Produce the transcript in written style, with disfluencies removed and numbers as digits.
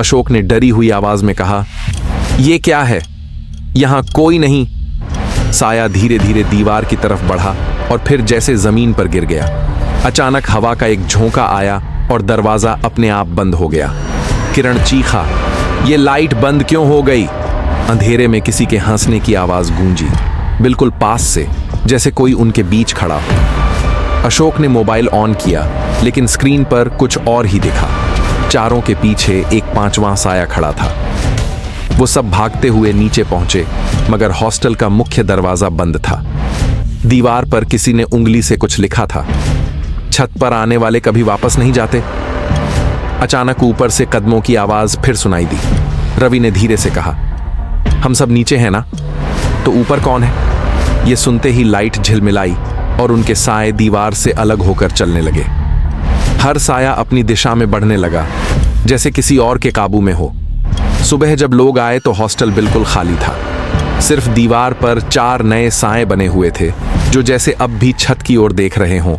अशोक ने डरी हुई आवाज में कहा, ये क्या है? यहां कोई नहीं। साया धीरे धीरे दीवार की तरफ बढ़ा और फिर जैसे जमीन पर गिर गया। अचानक हवा का एक झोंका आया और दरवाजा अपने आप बंद हो गया। किरण चीखा, ये लाइट बंद क्यों हो गई? अंधेरे में किसी के हंसने की आवाज गूंजी, बिल्कुल पास से, जैसे कोई उनके बीच खड़ा हो। अशोक ने मोबाइल ऑन किया, लेकिन स्क्रीन पर कुछ और ही दिखा। चारों के पीछे एक पांचवां साया खड़ा था। वो सब भागते हुए नीचे पहुंचे, मगर हॉस्टल का मुख्य दरवाजा बंद था। दीवार पर किसी ने उंगली से कुछ लिखा था, छत पर आने वाले कभी वापस नहीं जाते। अचानक ऊपर से कदमों की आवाज फिर सुनाई दी। रवि ने धीरे से कहा, हम सब नीचे हैं ना? तो ऊपर कौन है? ये सुनते ही लाइट झिलमिलाई और उनके साए दीवार से अलग होकर चलने लगे। हर साया अपनी दिशा में बढ़ने लगा, जैसे किसी और के काबू में हो। सुबह जब लोग आए तो हॉस्टल बिल्कुल खाली था। सिर्फ दीवार पर 4 नए साए बने हुए थे, जो जैसे अब भी छत की ओर देख रहे हों।